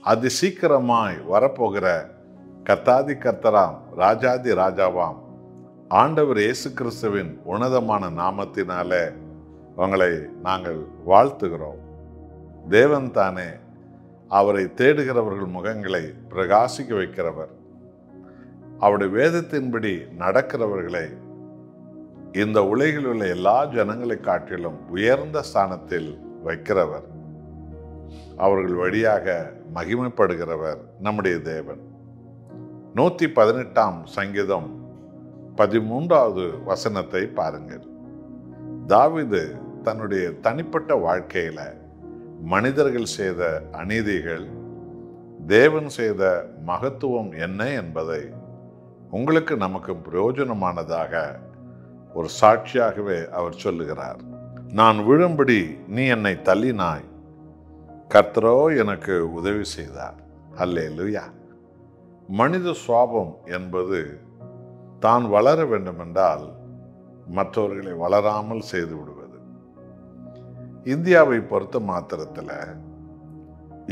அதி சீக்கிரமாய் வரப்போகிற கர்த்தாதி கர்த்தராம் ராஜாதி ராஜாவாம் ஆண்டவர் இயேசு கிறிஸ்துவின் உன்னதமான நாமத்தினாலே உங்களை நாங்கள் வாழ்த்துகிறோம். தேவன் தானே அவரை தேடுகிறவர்கள் முகங்களை பிரகாசிக்க வைக்கிறவர். அவருடைய வேதத்தின்படி நடக்கிறவர்களை இந்த உலகில் உள்ள எல்லா ஜனங்களை காட்டிலும் உயர்ந்த ஸ்தானத்தில் வைக்கிறவர். அவர்கள் வழியாக மகிமைப்படுகிறவர் நம்முடைய தேவன். 118 சங்கீதம் 13வது வசனத்தை பாருங்கள். தாவீது தன்னுடைய தனிப்பட்ட வாழ்க்கையில மனிதர்கள் செய்த அநீதிகள், தேவன் செய்த மகத்துவம் என்ன என்பதை உங்களுக்கு நமக்கு பிரயோஜனமானதாக ஒரு சாட்சியாகவே அவர் சொல்லுகிறார். நான் விழும்படி நீ என்னை தள்ளினாய், கர்த்தரோ எனக்கு உதவி செய்தார். அல்லேலூயா. மனித சுவாபம் என்பது தான் வளர வேண்டுமென்றால் மற்றவர்களை வளராமல் செய்து விடுவது. இந்தியாவை பொறுத்த மாத்திரத்தில்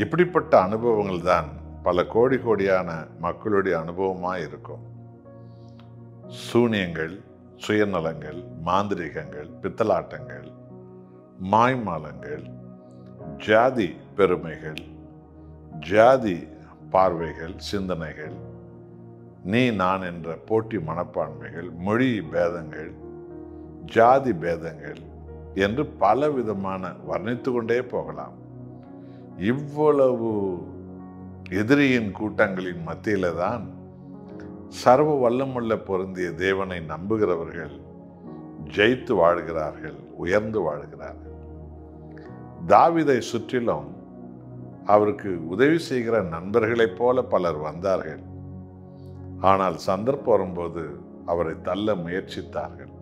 இப்படிப்பட்ட அனுபவங்கள் தான் பல கோடி கோடியான மக்களுடைய அனுபவமாக இருக்கும். சூனியங்கள், சுயநலங்கள், மாந்திரிகங்கள், பித்தலாட்டங்கள், மாய்மாலங்கள், ஜாதி பெருமைகள், ஜாதி பார்வைகள், சிந்தனைகள், நீ நான் என்ற போட்டி மனப்பான்மைகள், மொழி பேதங்கள், ஜாதி பேதங்கள் என்று பல விதமான வர்ணித்து கொண்டே போகலாம். இவ்வளவு எதிரியின் கூட்டங்களின் மத்தியில தான் சர்வ வல்லமுள்ள பொருந்திய தேவனை நம்புகிறவர்கள் ஜெயித்து வாழ்கிறார்கள், உயர்ந்து வாழ்கிறார்கள். தாவீதை சுற்றிலும் அவருக்கு உதவி செய்கிற நண்பர்களைப் போல பலர் வந்தார்கள். ஆனால் சந்தர்ப்பம் வரும்போது அவரை தள்ள முயற்சித்தார்கள்.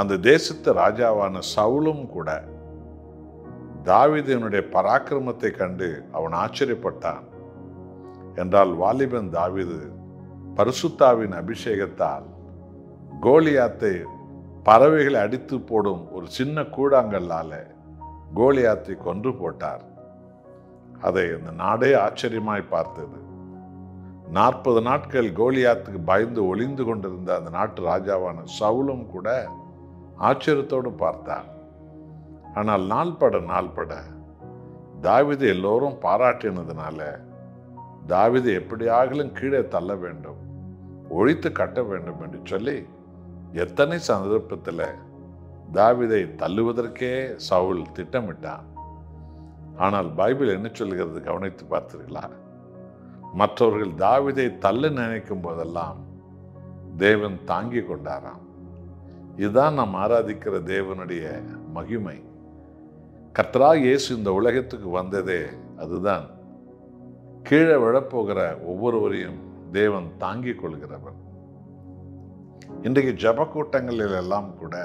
அந்த தேசத்து ராஜாவான சவுலும் கூட தாவீதினுடைய பராக்கிரமத்தை கண்டு அவன் ஆச்சரியப்பட்டான். என்றால் வாலிபன் தாவீது பரிசுத்தாவின் அபிஷேகத்தால் கோலியாத்தை பறவைகளை அடித்து போடும் ஒரு சின்ன கூழாங்கல்லால கோலியாத்தை கொன்று போட்டார். அதை அந்த நாடே ஆச்சரியமாய் பார்த்தது. 40 நாட்கள் கோலியாத்துக்கு பயந்து ஒளிந்து கொண்டிருந்த அந்த நாட்டு ராஜாவான சவுலும் கூட ஆச்சரியத்தோடு பார்த்தார். ஆனால் நாள்பட தாவீது எல்லோரும் பாராட்டினதுனால தாவீது எப்படியாகிலும் கீழே தள்ள வேண்டும், ஒழித்து கட்ட வேண்டும் என்று சொல்லி எத்தனை சந்தர்ப்பத்தில் தாவீதை தள்ளுவதற்கே சவுல் திட்டமிட்டான். ஆனால் பைபிள் என்ன சொல்கிறது கவனித்து பார்த்தீர்களா? மற்றவர்கள் தாவீதை தள்ள நினைக்கும் போதெல்லாம் தேவன் தாங்கி கொண்டாராம். இதுதான் நாம் ஆராதிக்கிற தேவனுடைய மகிமை. கர்த்தராகிய இயேசு இந்த உலகத்துக்கு வந்ததே அதுதான். கீழே விழப்போகிற ஒவ்வொருவரையும் தேவன் தாங்கிக் கொள்கிறவர். இன்றைக்கு ஜப கூட்டங்களில் எல்லாம் கூட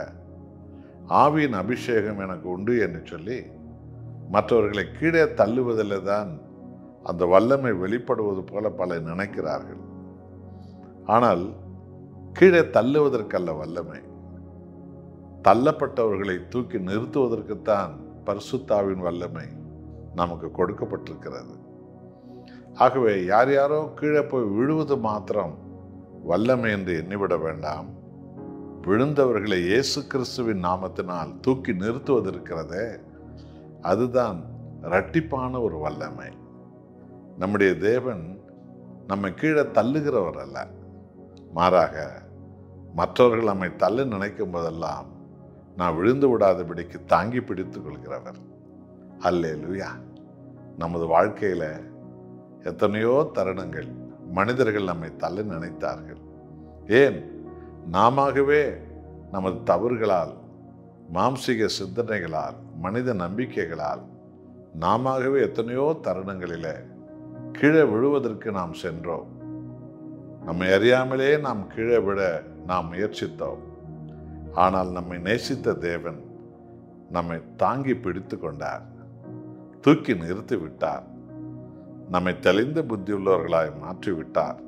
ஆவியின் அபிஷேகம் எனக்கு உண்டு என்று சொல்லி மற்றவர்களை கீழே தள்ளுவதில் தான் அந்த வல்லமை வெளிப்படுவது போல பலர் நினைக்கிறார்கள். ஆனால் கீழே தள்ளுவதற்கல்ல வல்லமை, தள்ளப்பட்டவர்களை தூக்கி நிறுத்துவதற்குத்தான் பரிசுத்தாவின் வல்லமை நமக்கு கொடுக்கப்பட்டிருக்கிறது. ஆகவே யார் யாரோ கீழே போய் விழுவது மாத்திரம் வல்லமை என்று எண்ணிவிட வேண்டாம். விழுந்தவர்களை இயேசு கிறிஸ்துவின் நாமத்தினால் தூக்கி நிறுத்துவதற்கிறதே அதுதான் இரட்டிப்பான ஒரு வல்லமை. நம்முடைய தேவன் நம்மை கீழே தள்ளுகிறவர் அல்ல, மாறாக மற்றவர்கள் நம்மை தள்ள நினைக்கும் போதெல்லாம் நான் விழுந்து விடாதபடிக்கு தாங்கி பிடித்துக் கொள்கிறவர். அல்லேலூயா. நமது வாழ்க்கையில எத்தனையோ தருணங்கள் மனிதர்கள் நம்மை தள்ள நினைத்தார்கள். ஏன்? நாமவே நமது தவறுகளால், மாம்சீக சிந்தனைகளால், மனித நம்பிக்கைகளால் நாமவே எத்தனையோ தருணங்களில் கீழே விழுவதற்கு நாம் சென்றோம். நம்மை அறியாமலே நாம் கீழே விட நாம் முயற்சித்தோம். ஆனால் நம்மை நேசித்த தேவன் நம்மை தாங்கி பிடித்து கொண்டார், தூக்கி நிறுத்தி விட்டார், நம்மை தெளிந்த புத்தியுள்ளவர்களாய் மாற்றிவிட்டார்.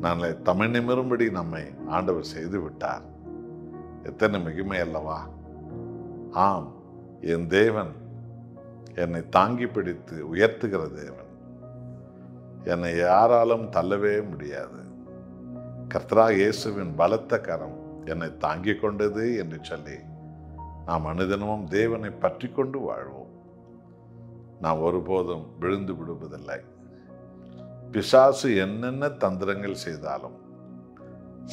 நம்மை தமிழ் நிமிரும்படி நம்மை ஆண்டவர் செய்து விட்டார். எத்தனை மகிமை அல்லவா! ஆம், என் தேவன் என்னை தாங்கி பிடித்து உயர்த்துகிற தேவன். என்னை யாராலும் தள்ளவே முடியாது. கர்த்தராகிய இயேசுவின் பலத்த கரம் என்னை தாங்கிக் கொண்டது என்று சொல்லி நாம் அனுதினமும் தேவனை பற்றி கொண்டு வாழ்வோம். நாம் ஒருபோதும் விழுந்து விடுவதில்லை. பிசாசு என்னென்ன தந்திரங்கள் செய்தாலும்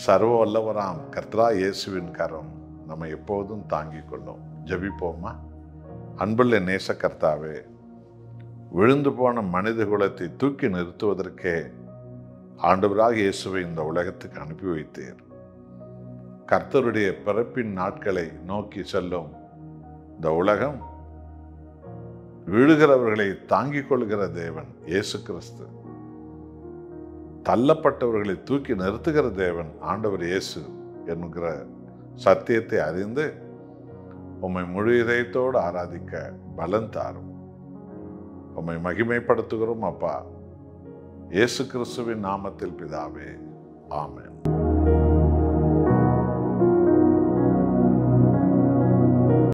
சர்வ வல்லவராம் கர்த்தராகிய இயேசுவின் கரம் நம்மை எப்போதும் தாங்கிக் கொள்ளும். ஜெபிப்போமா? அன்புள்ள நேச கர்த்தாவே, விழுந்து போன மனித குலத்தை தூக்கி நிறுத்துவதற்கே ஆண்டவராகிய இயேசுவை இந்த உலகத்துக்கு அனுப்பி வைத்தீர். கர்த்தருடைய பிறப்பின் நாட்களை நோக்கி செல்லும் இந்த உலகம் விழுகிறவர்களை தாங்கிக் கொள்கிற தேவன் இயேசு கிறிஸ்து, தள்ளப்பட்டவர்களை தூக்கி நிறுத்துகிற தேவன் ஆண்டவர் இயேசு என்கிற சத்தியத்தை அறிந்து உம்மை முழு இதயத்தோடு ஆராதிக்க பலன் தாரும். உம்மை மகிமைப்படுத்துகிறோம் அப்பா, இயேசு கிறிஸ்துவின் நாமத்தில் பிதாவே, ஆமென்.